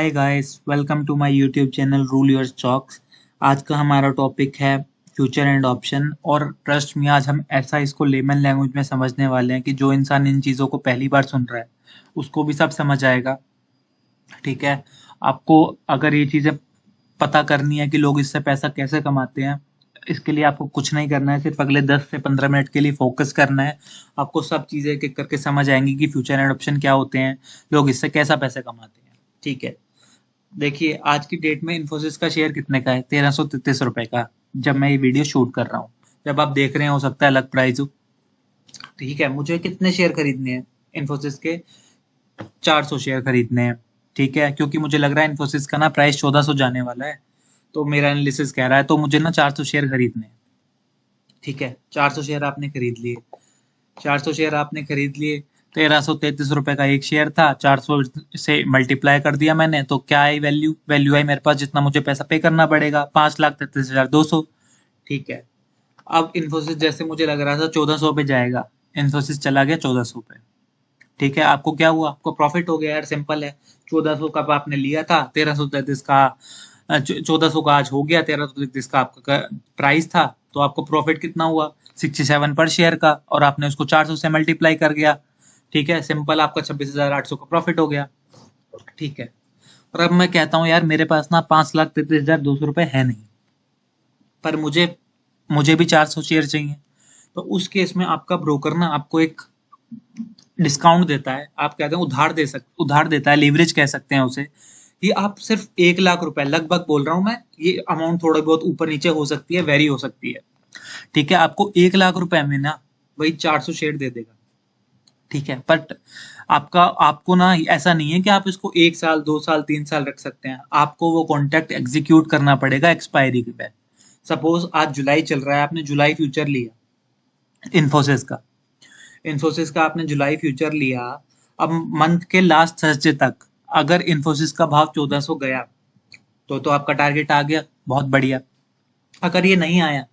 Hi guys, welcome to my YouTube channel rule your stocks. आज का हमारा topic है फ्यूचर एंड ऑप्शन। और ट्रस्ट मी, आज हम ऐसा इसको लेमन लैंग्वेज में समझने वाले हैं कि जो इंसान इन चीज़ों को पहली बार सुन रहा है उसको भी सब समझ आएगा। ठीक है। आपको अगर ये चीज़ें पता करनी है कि लोग इससे पैसा कैसे कमाते हैं, इसके लिए आपको कुछ नहीं करना है, सिर्फ अगले 10 से 15 मिनट के लिए फोकस करना है। आपको सब चीज़ें एक एक करके समझ आएंगी कि फ्यूचर एंड ऑप्शन क्या होते हैं, लोग इससे कैसा पैसे कमाते हैं। ठीक है। देखिए, आज की डेट में इन्फोसिस का शेयर कितने का है? 1333 रुपए का, जब मैं ये वीडियो शूट कर रहा हूँ। जब आप देख रहे हैं हो सकता है अलग प्राइस हो। ठीक है, मुझे कितने शेयर खरीदने हैं इन्फोसिस के? 400 शेयर खरीदने हैं। ठीक है, क्योंकि मुझे लग रहा है इन्फोसिस का ना प्राइस 1400 जाने वाला है, तो मेरा एनालिसिस कह रहा है, तो मुझे ना 400 शेयर खरीदने हैं। ठीक है, 400 शेयर आपने खरीद लिए। 400 शेयर आपने खरीद लिए। 1333 रुपए का एक शेयर था, 400 से मल्टीप्लाई कर दिया मैंने, तो क्या आई? वैल्यू वैल्यू आई मेरे पास, जितना मुझे पैसा पे करना पड़ेगा, 5,33,200। ठीक है। अब इन्फोसिस जैसे मुझे लग रहा था 1400 पे जाएगा, इन्फोसिस चला गया 1400 पे। ठीक है, आपको क्या हुआ? आपको प्रॉफिट हो गया यार, सिंपल है। 1400 का आपने लिया था, 1333 का 1400 का आज हो गया, 1333 का आपका प्राइस था, तो आपको प्रॉफिट कितना हुआ? 67 पर शेयर का, और आपने उसको 400 से मल्टीप्लाई कर गया। ठीक है, सिंपल, आपका 26,800 का प्रॉफिट हो गया। ठीक है। और अब मैं कहता हूँ यार, मेरे पास ना 5,33,200 रुपए है नहीं, पर मुझे मुझे भी 400 शेयर चाहिए। तो उस केस में आपका ब्रोकर ना आपको एक डिस्काउंट देता है, आप कहते हैं उधार देता है, लीवरेज कह सकते हैं उसे, कि आप सिर्फ 1 लाख रुपए, लगभग बोल रहा हूं मैं, ये अमाउंट थोड़ी बहुत ऊपर नीचे हो सकती है, वेरी हो सकती है। ठीक है, आपको 1 लाख रुपए में ना वही 400 शेयर दे देगा। ठीक है, बट आपको ना ऐसा नहीं है कि आप इसको 1 साल 2 साल 3 साल रख सकते हैं, आपको वो कॉन्ट्रैक्ट एग्जीक्यूट करना पड़ेगा एक्सपायरी के बाद। सपोज आज जुलाई चल रहा है, आपने जुलाई फ्यूचर लिया इन्फोसिस का। इन्फोसिस का आपने जुलाई फ्यूचर लिया। अब मंथ के लास्ट थर्सडे तक अगर इन्फोसिस का भाव 1400 गया, तो आपका टारगेट आ गया, बहुत बढ़िया। अगर ये नहीं आया,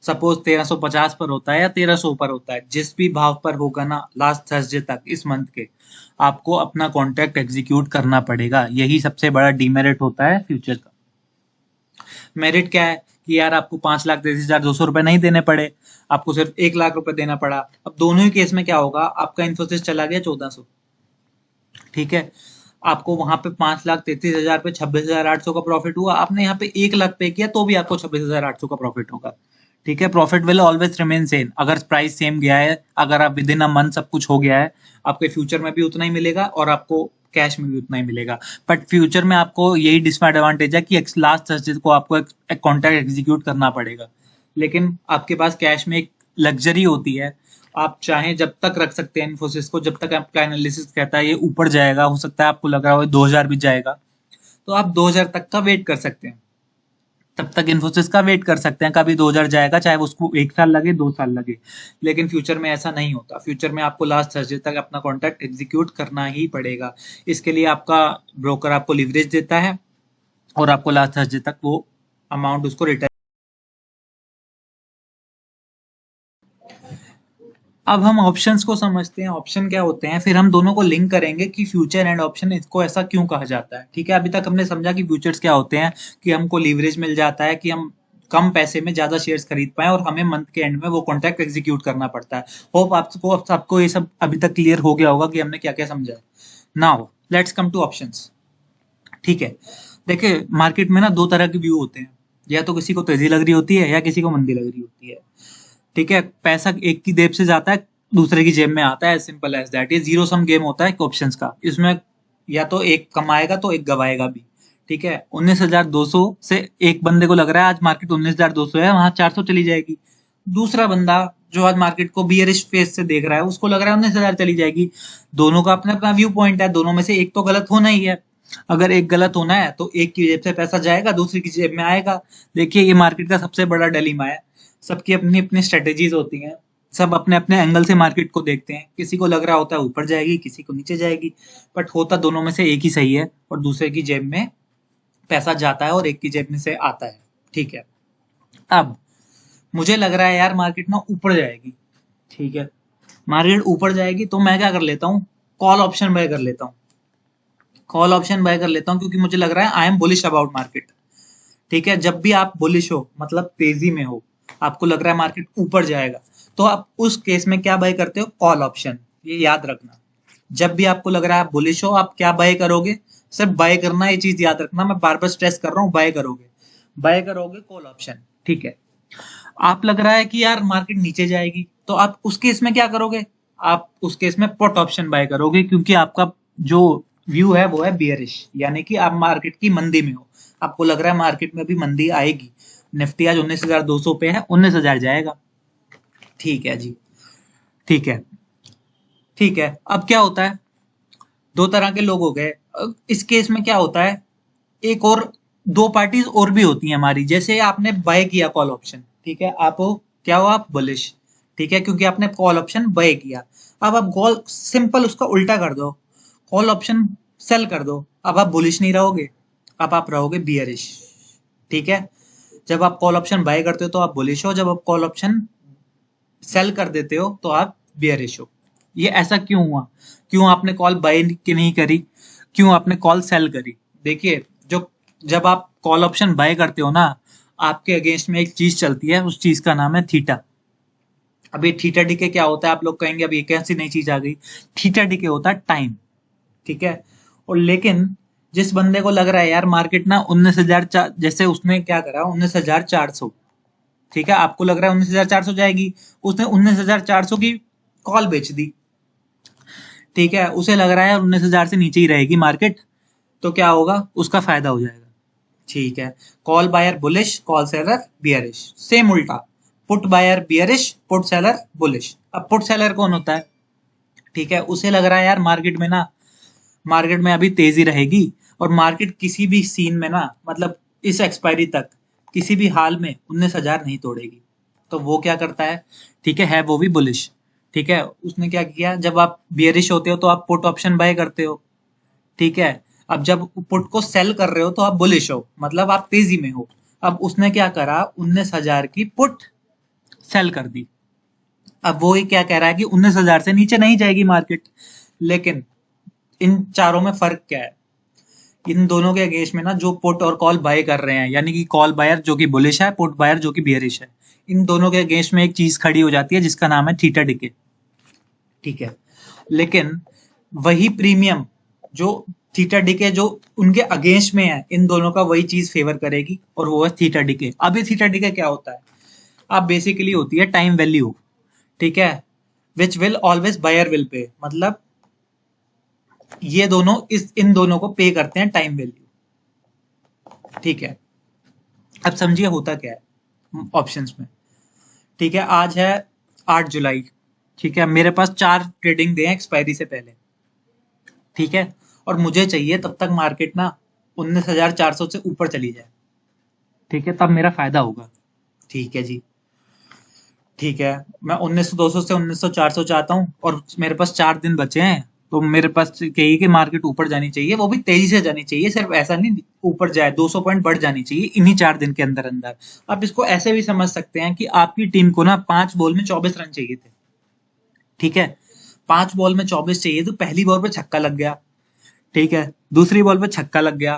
सपोज 1350 पर होता है या 1300 पर होता है, जिस भी भाव पर होगा ना लास्ट थर्सडे तक इस मंथ के, आपको अपना कॉन्ट्रैक्ट एग्जीक्यूट करना पड़ेगा। यही सबसे बड़ा डीमेरिट होता है फ्यूचर का। मेरिट क्या है कि यार आपको 5,33,200 रुपए नहीं देने पड़े, आपको सिर्फ 1 लाख रुपए देना पड़ा। अब दोनों ही केस में क्या होगा? आपका इन्फोसिस चला गया 1400। ठीक है, आपको वहां पे 5,33,000 पे 26,800 का प्रॉफिट हुआ, आपने यहाँ पे 1 लाख पे किया तो भी आपको 26,800 का प्रॉफिट होगा। ठीक है, profit will always remain same. अगर प्राइस सेम गया है, अगर आप विद इन अ मंथ सब कुछ हो गया है, आपके फ्यूचर में भी उतना ही मिलेगा और आपको कैश में भी उतना ही मिलेगा। बट फ्यूचर में आपको यही डिसएडवांटेज है कि लास्ट थर्सडे को आपको एक कॉन्ट्रैक्ट एग्जीक्यूट करना पड़ेगा। लेकिन आपके पास कैश में एक लग्जरी होती है, आप चाहें जब तक रख सकते हैं इन्फोसिस को, जब तक आपका एनालिसिस कहता है ये ऊपर जाएगा, हो सकता है आपको लग रहा हो 2000 भी जाएगा, तो आप 2000 तक का वेट कर सकते हैं। तब तक इन्फोसिस का वेट कर सकते हैं, कभी 2000 जाएगा, चाहे उसको 1 साल लगे 2 साल लगे। लेकिन फ्यूचर में ऐसा नहीं होता, फ्यूचर में आपको लास्ट थर्सडे तक अपना कॉन्ट्रैक्ट एग्जीक्यूट करना ही पड़ेगा। इसके लिए आपका ब्रोकर आपको लिवरेज देता है और आपको लास्ट थर्सडे तक वो अमाउंट उसको रिटर्न। अब हम ऑप्शंस को समझते हैं, ऑप्शन क्या होते हैं, फिर हम दोनों को लिंक करेंगे कि फ्यूचर एंड ऑप्शन इसको ऐसा क्यों कहा जाता है। ठीक है, अभी तक हमने समझा कि फ्यूचर्स क्या होते हैं, कि हमको लीवरेज मिल जाता है, कि हम कम पैसे में ज्यादा शेयर्स खरीद पाए और हमें मंथ के एंड में वो कॉन्ट्रैक्ट एग्जीक्यूट करना पड़ता है। होप आपको ये सब अभी तक क्लियर हो गया होगा कि हमने क्या क्या समझा है। Now let's come two options. ठीक है, देखिए मार्केट में ना दो तरह के व्यू होते हैं, या तो किसी को तेजी लग रही होती है या किसी को मंदी लग रही होती है। ठीक है, पैसा एक की जेब से जाता है, दूसरे की जेब में आता है, सिंपल एज दैट। ये जीरो सम गेम होता है ऑप्शंस का, इसमें या तो एक कमाएगा तो एक गवाएगा भी। ठीक है, 19,200 से एक बंदे को लग रहा है आज मार्केट 19,200 है, वहां 400 चली जाएगी। दूसरा बंदा जो आज मार्केट को बियरिश फेस से देख रहा है, उसको लग रहा है 19,000 चली जाएगी। दोनों का अपना अपना व्यू पॉइंट है, दोनों में से एक तो गलत होना ही है। अगर एक गलत होना है तो एक की जेब से पैसा जाएगा, दूसरी की जेब में आएगा। देखिए, ये मार्केट का सबसे बड़ा डिलेमा है। सबकी अपनी अपनी स्ट्रेटेजीज होती हैं, सब अपने अपने एंगल से मार्केट को देखते हैं। किसी को लग रहा होता है ऊपर जाएगी, किसी को नीचे जाएगी, बट होता दोनों में से एक ही सही है, और दूसरे की जेब में पैसा जाता है और एक की जेब में से आता है। ठीक है, अब मुझे लग रहा है यार मार्केट ना ऊपर जाएगी। ठीक है, मार्केट ऊपर जाएगी तो मैं क्या कर लेता हूँ, कॉल ऑप्शन बाय कर लेता हूँ। कॉल ऑप्शन बाय कर लेता हूँ क्योंकि मुझे लग रहा है I am bullish about market. ठीक है, जब भी आप बुलिश हो मतलब तेजी में हो, आपको लग रहा है मार्केट ऊपर जाएगा, तो आप उस केस में क्या बाय करते हो? Call option. ये याद रखना, जब भी आपको लग रहा है आप बुलिश हो, आप क्या बाय करोगे? सिर्फ बाय करना, ये चीज याद रखना, मैं बार बार स्ट्रेस कर रहा हूँ, बाय करोगे कॉल ऑप्शन। ठीक है, आप लग रहा है कि यार मार्केट नीचे जाएगी, तो आप उस केस में क्या करोगे? आप उस केस में पुट ऑप्शन बाय करोगे, क्योंकि आपका जो व्यू है वो है बियरिश, यानी कि आप मार्केट की मंदी में हो, आपको लग रहा है मार्केट में भी मंदी आएगी। निफ्टी आज 19,200 पे है, 19,000 जाएगा। ठीक है जी, ठीक है, ठीक है। अब क्या होता है, दो तरह के लोग हो गए। इस केस में क्या होता है, एक और दो पार्टीज और भी होती हैं हमारी। जैसे आपने बाय किया कॉल ऑप्शन, ठीक है, आप क्या हो? आप बुलिश। ठीक है, क्योंकि आपने कॉल ऑप्शन बाय किया। अब आप कॉल सिंपल उसका उल्टा कर दो, कॉल ऑप्शन सेल कर दो। अब आप बुलिश नहीं रहोगे, अब आप रहोगे बियरिश। ठीक है, जब आप कॉल ऑप्शन बाय करते हो तो आप बुलिश हो, जब आप कॉल ऑप्शन सेल कर देते हो तो आप बियरिश हो। ये ऐसा क्यों हुआ? क्यों आपने कॉल बाय की नहीं करी? क्यों आपने कॉल सेल करी? देखिए, जो जब आप कॉल ऑप्शन बाय करते हो ना, आपके अगेंस्ट में एक चीज चलती है, उस चीज का नाम है थीटा। अब ये थीटा डीके क्या होता है? आप लोग कहेंगे अब ये कैसी नई चीज आ गई। थीटा डीके होता है टाइम। ठीक है, और लेकिन जिस बंदे को लग रहा है यार मार्केट ना 19,000, जैसे उसने क्या करा 19,400, ठीक है, आपको लग रहा है 19,400 जाएगी, उसने 19,400 की कॉल बेच दी। ठीक है, उसे लग रहा है 19,000 से नीचे ही रहेगी मार्केट, तो क्या होगा? उसका फायदा हो जाएगा। ठीक है, call buyer bullish, call seller bearish. Same उल्टा, put buyer bearish, put seller bullish. अब पुट सेलर कौन होता है? ठीक है, उसे लग रहा है यार मार्केट में अभी तेजी रहेगी, और मार्केट किसी भी सीन में ना, मतलब इस एक्सपायरी तक किसी भी हाल में 19,000 नहीं तोड़ेगी। तो वो क्या करता है? ठीक है वो भी बुलिश। ठीक है, उसने क्या किया, जब आप बियरिश होते हो तो आप पुट ऑप्शन बाय करते हो। ठीक है, अब जब पुट को सेल कर रहे हो तो आप बुलिश हो, मतलब आप तेजी में हो। अब उसने क्या करा, 19,000 की पुट सेल कर दी। अब वो ही क्या कह रहा है कि 19,000 से नीचे नहीं जाएगी मार्केट। लेकिन इन चारों में फर्क क्या है? इन दोनों के अगेंस्ट में ना जो पुट और कॉल बाय कर रहे हैं, यानी कि कॉल बायर जो कि बुलिश है, पुट बायर जो कि बियरिश है, इन दोनों के अगेंस्ट में एक चीज खड़ी हो जाती है जिसका नाम है थीटा डिके। ठीक है, लेकिन वही प्रीमियम जो थीटा डिके जो उनके अगेंस्ट में है, इन दोनों का वही चीज फेवर करेगी, और वो है थीटा डिके। अब ये थीटा डिके क्या होता है? अब बेसिकली होती है टाइम वैल्यू। ठीक है, which will always buyer will pay, मतलब ये दोनों इन दोनों को पे करते हैं टाइम वैल्यू। ठीक है, अब समझिए होता क्या है ऑप्शंस में। ठीक है, आज है 8 जुलाई। ठीक है, मेरे पास 4 ट्रेडिंग डे हैं एक्सपायरी से पहले। ठीक है, और मुझे चाहिए तब तक मार्केट ना 19,400 से ऊपर चली जाए। ठीक है, तब मेरा फायदा होगा। ठीक है जी, ठीक है, मैं 19,200 से 19,400 चाहता हूँ, और मेरे पास 4 दिन बचे हैं। तो मेरे पास चाहिए कि मार्केट ऊपर जानी चाहिए, वो भी तेजी से जानी चाहिए, सिर्फ ऐसा नहीं ऊपर जाए, 200 पॉइंट बढ़ जानी चाहिए इन्हीं 4 दिन के अंदर अंदर। आप इसको ऐसे भी समझ सकते हैं कि आपकी टीम को ना 5 बॉल में 24 रन चाहिए थे। ठीक है, 5 बॉल में 24 चाहिए, तो पहली बॉल पे छक्का लग गया। ठीक है, दूसरी बॉल पे छक्का लग गया।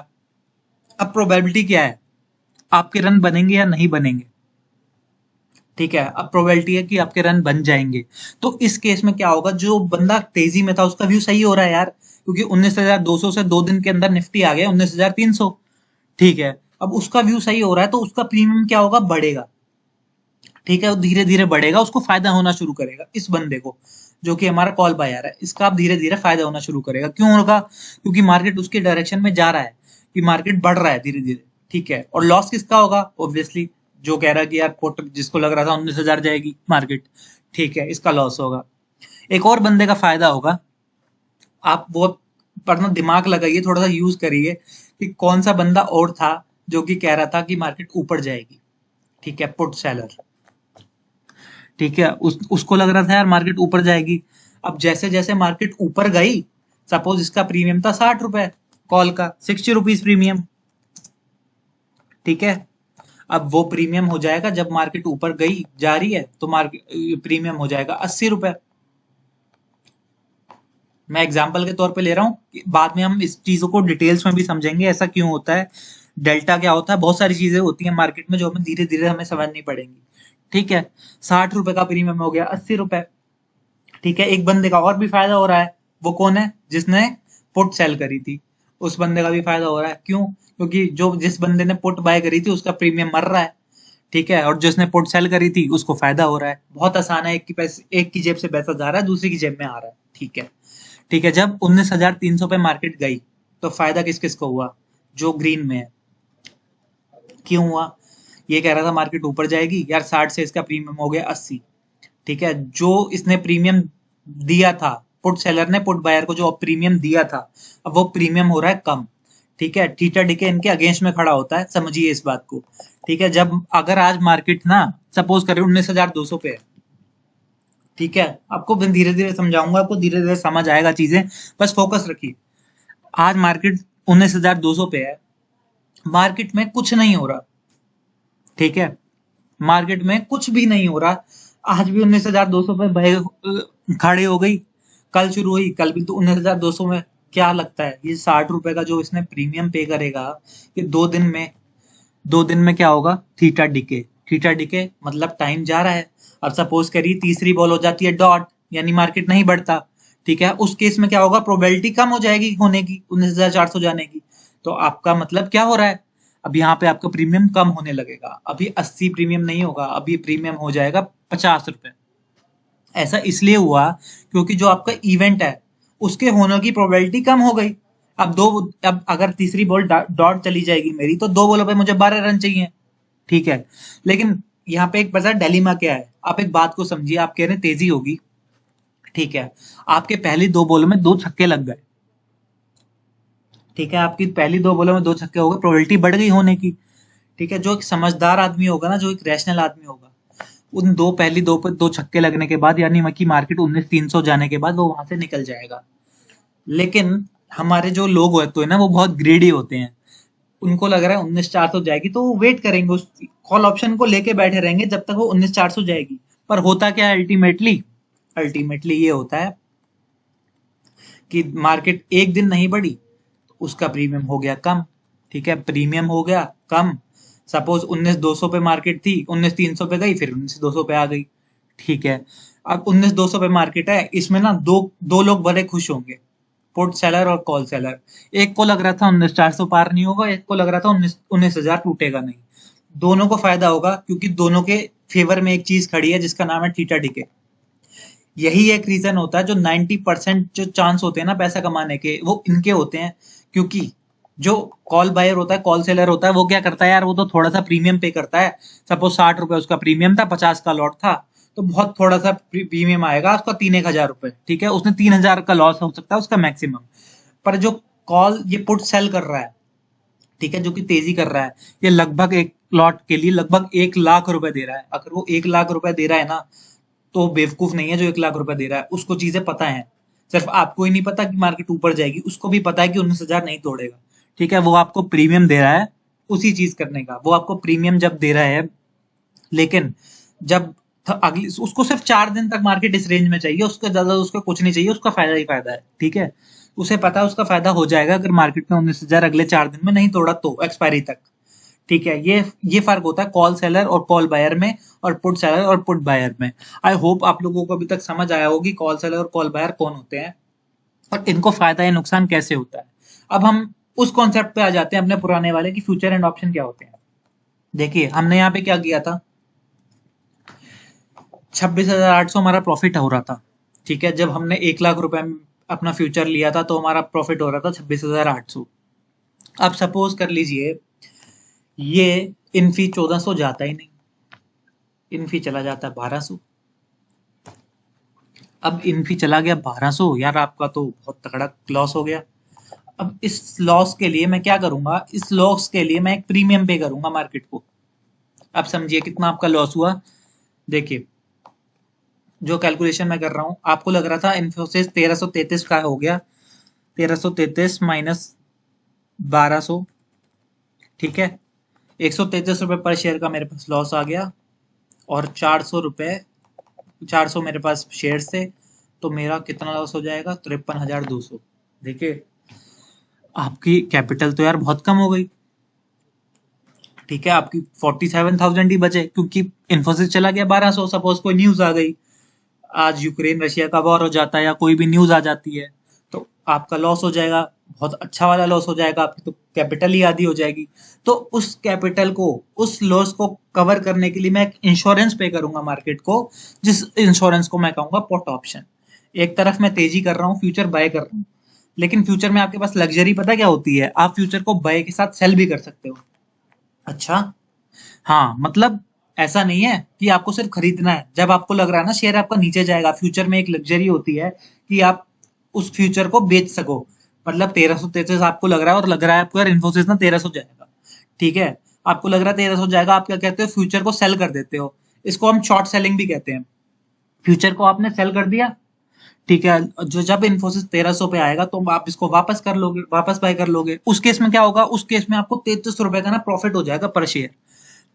अब प्रोबेबिलिटी क्या है, आपके रन बनेंगे या नहीं बनेंगे? ठीक है, अब प्रोबेबिलिटी है कि आपके रन बन जाएंगे। तो इस केस में क्या होगा, जो बंदा तेजी में था उसका व्यू सही हो रहा है यार, क्योंकि 19,200 से 2 दिन के अंदर निफ्टी आ गया 19,300। ठीक है, अब उसका व्यू सही हो रहा है, तो उसका प्रीमियम क्या होगा, बढ़ेगा। ठीक है, वो धीरे धीरे बढ़ेगा, उसको फायदा होना शुरू करेगा। इस बंदे को जो कि हमारा कॉल बायर है, इसका अब धीरे धीरे फायदा होना शुरू करेगा। क्यों होगा? क्योंकि मार्केट उसके डायरेक्शन में जा रहा है, कि मार्केट बढ़ रहा है धीरे धीरे। ठीक है, और लॉस किसका होगा? ऑब्वियसली जो कह रहा है कि यार पुट जिसको लग रहा था 19,000 जाएगी मार्केट, ठीक है, इसका लॉस होगा। एक और बंदे का फायदा होगा। आप वो पर ना दिमाग लगाइए, थोड़ा सा यूज करिए कि कौन सा बंदा और था जो कि कह रहा था कि मार्केट ऊपर जाएगी। ठीक है, पुट सेलर। ठीक है, उसको लग रहा था यार मार्केट ऊपर जाएगी। अब जैसे जैसे मार्केट ऊपर गई, सपोज इसका प्रीमियम था 60 रुपए, कॉल का 60 रुपीज प्रीमियम। ठीक है, अब वो प्रीमियम हो जाएगा, जब मार्केट ऊपर गई जा रही है तो मार्केट प्रीमियम हो जाएगा 80 रुपए। मैं एग्जाम्पल के तौर पे ले रहा हूँ, बाद में हम इस चीजों को डिटेल्स में भी समझेंगे ऐसा क्यों होता है, डेल्टा क्या होता है, बहुत सारी चीजें होती हैं मार्केट में जो हमें धीरे धीरे हमें समझनी पड़ेंगी। ठीक है, 60 रुपए का प्रीमियम हो गया 80 रुपए। ठीक है, एक बंदे का और भी फायदा हो रहा है, वो कौन है, जिसने पुट सेल करी थी, उस बंदे का भी फायदा हो रहा है। क्यों? क्योंकि जो जिस बंदे ने पुट बाय करी थी उसका प्रीमियम मर रहा है। ठीक है, और जिसने पुट सेल करी थी उसको फायदा हो रहा है। बहुत आसान है, एक की जेब से पैसा जा रहा है, दूसरी की जेब में आ रहा है। ठीक है। ठीक है, जब 19,300 पे मार्केट गई तो फायदा किस किस को हुआ, जो ग्रीन में है। क्यों हुआ? ये कह रहा था मार्केट ऊपर जाएगी यार, 60 से इसका प्रीमियम हो गया 80। ठीक है, जो इसने प्रीमियम दिया था, पुट सेलर ने पुट बायर को जो प्रीमियम दिया था, अब वो प्रीमियम हो रहा है कम। ठीक है, थीटा डीके इनके अगेंस्ट में खड़ा होता है, समझिए इस बात को। ठीक है, जब अगर आज मार्केट ना सपोज करें 19,200 पे है, ठीक है, आपको मैं धीरे धीरे समझाऊंगा, आपको धीरे धीरे समझ आएगा चीजें, बस फोकस रखिए। आज मार्केट 19,200 पे है, मार्केट में कुछ नहीं हो रहा। ठीक है, मार्केट में कुछ भी नहीं हो रहा, आज भी 19,200 पे खड़े हो गई, कल शुरू हुई, कल भी तो 19,200 में। क्या लगता है ये 60 रुपए का जो इसने प्रीमियम पे करेगा, ये 2 दिन में, 2 दिन में क्या होगा, थीटा डिके। थीटा डिके मतलब टाइम जा रहा है। अब सपोज करिए तीसरी बॉल हो जाती है डॉट, यानी मार्केट नहीं बढ़ता। ठीक है, उस केस में क्या होगा, प्रोबेबिलिटी कम हो जाएगी होने की, 19,400 जाने की। तो आपका मतलब क्या हो रहा है, अब यहाँ पे आपका प्रीमियम कम होने लगेगा, अभी 80 प्रीमियम नहीं होगा, अभी प्रीमियम हो जाएगा 50 रुपए। ऐसा इसलिए हुआ क्योंकि जो आपका इवेंट है उसके होने की प्रोबेबिलिटी कम हो गई। अब अगर तीसरी बॉल डॉट चली जाएगी मेरी, तो 2 बॉलों पे मुझे 12 रन चाहिए। ठीक है, लेकिन यहाँ पे एक पता डेलिमा क्या है, आप एक बात को समझिए, आप कह रहे हैं तेजी होगी। ठीक है, आपके पहली 2 बॉलों में 2 छक्के लग गए। ठीक है, आपकी पहली 2 बॉलों में 2 छक्के हो गए, प्रोबेबिलिटी बढ़ गई होने की। ठीक है, जो एक समझदार आदमी होगा ना, जो एक रैशनल आदमी होगा, उन पहली दो पर 2 छक्के लगने के बाद, यानी कि मार्केट 19,300 जाने के बाद वो वहां से निकल जाएगा। लेकिन हमारे जो लोग होते हैं ना, वो बहुत ग्रेडी होते हैं, उनको लग रहा है 19,400 जाएगी, तो वो वेट करेंगे, उस कॉल ऑप्शन को लेके बैठे रहेंगे जब तक वो 19,400 जाएगी। पर होता क्या है अल्टीमेटली, अल्टीमेटली ये होता है कि मार्केट एक दिन नहीं बढ़ी, उसका प्रीमियम हो गया कम। ठीक है, प्रीमियम हो गया कम। सपोज 19,200 पे मार्केट थी, 19,300 पे गई, फिर 19,200 पे आ गई। ठीक है, अब 19,200 पे मार्केट है, इसमें ना दो दो लोग बड़े खुश होंगे, पुट सेलर और कॉल सेलर। एक को लग रहा था 19,400 पार नहीं होगा, एक को लग रहा था 19,000 टूटेगा नहीं। दोनों को फायदा होगा क्योंकि दोनों के फेवर में एक चीज खड़ी है जिसका नाम है थीटा डिके। यही एक रीजन होता है, जो 90% जो चांस होते हैं ना पैसा कमाने के, वो इनके होते हैं। क्योंकि जो कॉल बायर होता है, कॉल सेलर होता है, वो क्या करता है यार, वो तो थोड़ा सा प्रीमियम पे करता है। सपोज 60 रुपए उसका प्रीमियम था, 50 का लॉट था, तो बहुत थोड़ा सा प्रीमियम आएगा उसका, 1,000 रुपए। ठीक है, उसने 3,000 का लॉस हो सकता है उसका मैक्सिमम। पर जो कॉल ये पुट सेल कर रहा है, ठीक है, जो कि तेजी कर रहा है, ये लगभग एक लॉट के लिए लगभग 1,00,000 रुपए दे रहा है। अगर वो 1,00,000 रुपए दे रहा है ना, तो बेवकूफ नहीं है जो 1,00,000 रुपए दे रहा है, उसको चीजें पता है। सिर्फ आपको ही नहीं पता कि मार्केट ऊपर जाएगी, उसको भी पता है कि 19,000 नहीं तोड़ेगा। ठीक है, वो आपको प्रीमियम दे रहा है उसी चीज करने का, वो आपको प्रीमियम जब दे रहा है, लेकिन जब अगली उसको सिर्फ 4 दिन तक मार्केट इस रेंज में चाहिए, उसके ज्यादा उसको कुछ नहीं चाहिए, उसका फायदा ही फायदा है। ठीक है, उसे पता है उसका फायदा हो जाएगा अगर मार्केट ने 19,000 अगले 4 दिन में नहीं तोड़ा तो एक्सपायरी तक। ठीक है, ये फर्क होता है कॉल सेलर और कॉल बायर में, और पुट सेलर और पुट बायर में। आई होप आप लोगों को अभी तक समझ आया होगी कॉल सेलर और कॉल बायर कौन होते हैं और इनको फायदा या नुकसान कैसे होता है। अब हम उस कॉन्सेप्ट पे आ जाते हैं अपने पुराने वाले, कि फ्यूचर एंड ऑप्शन क्या होते हैं। देखिए हमने यहाँ पे क्या किया था, 26,800 हमारा प्रॉफिट हो रहा था। ठीक है, जब हमने 1,00,000 रुपए अपना फ्यूचर लिया था तो हमारा प्रॉफिट हो रहा था 26,800। अब सपोज कर लीजिए ये इनफी 1,400 जाता ही नहीं, इनफी चला जाता है 1,200। अब इनफी चला गया 1,200, यार आपका तो बहुत तगड़ा लॉस हो गया। अब इस लॉस के लिए मैं क्या करूंगा, इस लॉस के लिए मैं एक प्रीमियम पे करूंगा मार्केट को। अब समझिए कितना आपका लॉस हुआ। देखिए जो कैलकुलेशन मैं कर रहा हूं, आपको लग रहा था इन्फोसिस 1,333 का हो गया, 1,333 माइनस 1,200। ठीक है, 133 रुपए पर शेयर का मेरे पास लॉस आ गया, और 400 रुपए, 400 मेरे पास शेयर थे, तो मेरा कितना लॉस हो जाएगा? 53,200। देखिए, आपकी कैपिटल तो यार बहुत कम हो गई। ठीक है, आपकी 47,000 ही बचे, क्योंकि इन्फोसिस चला गया 1200। सपोज कोई न्यूज आ गई, आज यूक्रेन रशिया का वॉर हो जाता है या कोई भी न्यूज आ जाती है, तो आपका लॉस हो जाएगा, बहुत अच्छा वाला लॉस हो जाएगा, आपकी तो कैपिटल ही आधी हो जाएगी। तो उस कैपिटल को, उस लॉस को कवर करने के लिए मैं एक इंश्योरेंस पे करूंगा मार्केट को, जिस इंश्योरेंस को मैं कहूंगा पुट ऑप्शन। एक तरफ मैं तेजी कर रहा हूँ, फ्यूचर बाय कर रहा हूँ, लेकिन फ्यूचर में आपके पास लग्जरी पता क्या होती है? आप फ्यूचर को बाय के साथ सेल भी कर सकते हो। अच्छा, हाँ, मतलब ऐसा नहीं है कि आपको सिर्फ खरीदना है। जब आपको लग रहा है ना शेयर आपका नीचे जाएगा, फ्यूचर में एक लग्जरी होती है कि आप उस फ्यूचर को बेच सको। मतलब 1333 आपको लग रहा है, और लग रहा है आपको यार इन्फोसिस ना 1300 जाएगा। ठीक है, आपको लग रहा है 1300 जाएगा, आप क्या कहते हो? फ्यूचर को सेल कर देते हो। इसको हम शॉर्ट सेलिंग भी कहते हैं। फ्यूचर को आपने सेल कर दिया, ठीक है, जो जब इन्फोसिस 1300 पे आएगा तो आप इसको वापस कर लोगे, वापस बाय कर लोगे। उस केस में क्या होगा? उस केस में आपको 33 रुपए का ना प्रॉफिट हो जाएगा पर शेयर।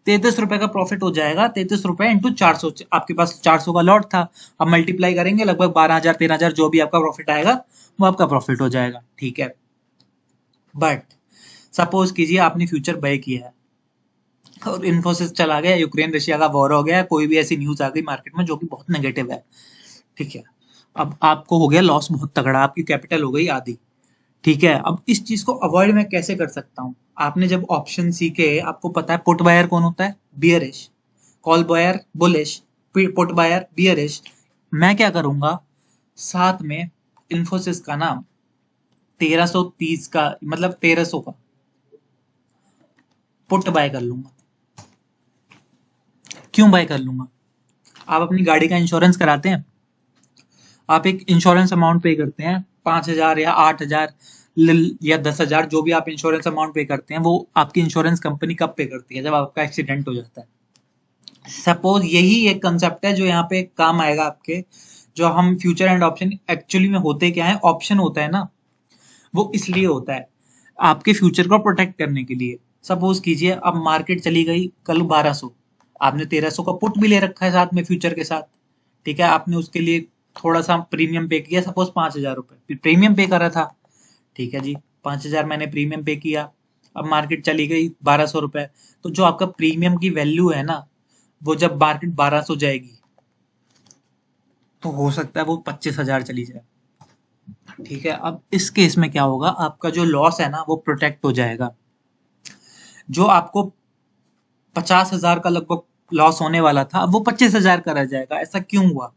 33 रुपए का प्रॉफिट हो जाएगा। 33 रुपए इंटू 400, आपके पास 400 का लॉट था, अब मल्टीप्लाई करेंगे, लगभग 12,000 13,000 जो भी आपका प्रॉफिट आएगा वो आपका प्रॉफिट हो जाएगा। ठीक है, बट सपोज कीजिए आपने फ्यूचर बाय किया है और इन्फोसिस चला गया, यूक्रेन रशिया का वॉर हो गया, कोई भी ऐसी न्यूज आ गई मार्केट में जो कि बहुत नेगेटिव है। ठीक है, अब आपको हो गया लॉस बहुत तगड़ा, आपकी कैपिटल हो गई आधी। ठीक है, अब इस चीज को अवॉइड मैं कैसे कर सकता हूँ? आपने जब ऑप्शन सीखे, आपको पता है पुट बायर कौन होता है? Bearish. Call buyer bullish, put buyer bearish. मैं क्या करूंगा, साथ में इन्फोसिस का नाम 1330 का, मतलब 1300 का पुट बाय कर लूंगा। क्यों बाय कर लूंगा? आप अपनी गाड़ी का इंश्योरेंस कराते हैं, आप एक इंश्योरेंस अमाउंट पे करते हैं, 5,000 या 8,000 या 10,000, जो भी आप इंश्योरेंस अमाउंट पे करते हैं, वो आपकी इंश्योरेंस कंपनी कब पे करती है? जब आपका एक्सीडेंट हो जाता है। सपोज यही एक कंसेप्ट है जो यहाँ पे काम आएगा आपके। जो हम फ्यूचर एंड ऑप्शन एक्चुअली में होते क्या है? ऑप्शन होता है ना, वो इसलिए होता है आपके फ्यूचर को प्रोटेक्ट करने के लिए। सपोज कीजिए अब मार्केट चली गई कल 1200, आपने 1300 का पुट भी ले रखा है साथ में फ्यूचर के साथ। ठीक है, आपने उसके लिए थोड़ा सा प्रीमियम पे किया, सपोज 5,000 रुपए प्रीमियम पे करा था। ठीक है जी, 5,000 मैंने प्रीमियम पे किया। अब मार्केट चली गई 1,200 रुपए, तो जो आपका प्रीमियम की वैल्यू है ना, वो जब मार्केट 1,200 जाएगी तो हो सकता है वो 25,000 चली जाए। ठीक है, अब इस केस में क्या होगा? आपका जो लॉस है ना वो प्रोटेक्ट हो जाएगा। जो आपको 50,000 का लगभग लॉस होने वाला था, अब वो 25,000 का रह जाएगा। ऐसा क्यों हुआ?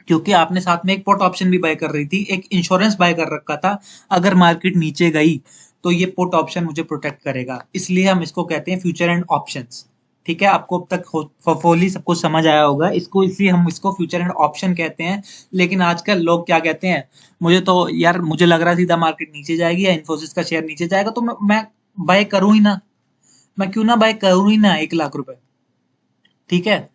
क्योंकि आपने साथ में एक पुट ऑप्शन भी बाय कर रही थी, एक इंश्योरेंस बाय कर रखा था। अगर मार्केट नीचे गई तो ये पुट ऑप्शन मुझे प्रोटेक्ट करेगा, इसलिए हम इसको कहते हैं फ्यूचर एंड ऑप्शंस। ठीक है, आपको अब तक फुली सब कुछ समझ आया होगा इसको, इसलिए हम इसको फ्यूचर एंड ऑप्शन कहते हैं। लेकिन आजकल लोग क्या कहते हैं, मुझे तो यार मुझे लग रहा है सीधा मार्केट नीचे जाएगी या इन्फोसिस का शेयर नीचे जाएगा, तो मैं बाय करूं ही ना। मैं क्यों ना बाय करूं ही ना 1,00,000 रुपए। ठीक है,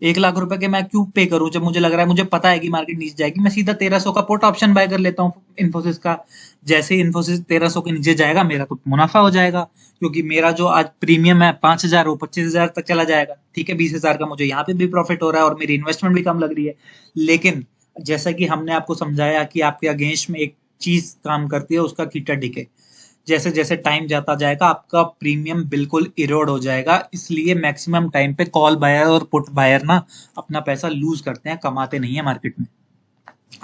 1,00,000 रुपए के मैं क्यों पे करूं? जब मुझे लग रहा है, मुझे पता है कि मार्केट नीचे जाएगी, मैं सीधा 1,300 का पुट ऑप्शन बाय कर लेता हूँ इन्फोसिस का। जैसे ही इन्फोसिस 1,300 के नीचे जाएगा, मेरा तो मुनाफा हो जाएगा, क्योंकि मेरा जो आज प्रीमियम है 5,000, वो 25,000 तक चला जाएगा। ठीक है, 20,000 का मुझे यहाँ पे भी प्रॉफिट हो रहा है और मेरी इन्वेस्टमेंट भी कम लग रही है। लेकिन जैसा कि हमने आपको समझाया कि आपके अगेंस्ट में एक चीज काम करती है, उसका कीटर डिके। जैसे जैसे टाइम जाता जाएगा आपका प्रीमियम बिल्कुल इरोड हो जाएगा। इसलिए मैक्सिमम टाइम पे कॉल बायर और पुट बायर ना अपना पैसा लूज करते हैं, कमाते नहीं है मार्केट में।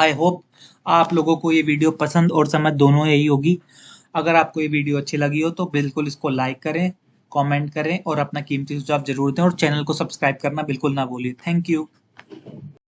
आई होप आप लोगों को ये वीडियो पसंद और समझ दोनों यही होगी। अगर आपको ये वीडियो अच्छी लगी हो तो बिल्कुल इसको लाइक करें, कमेंट करें और अपना कीमती सुझाव जरूर दें, और चैनल को सब्सक्राइब करना बिल्कुल ना भूलिए। Thank you.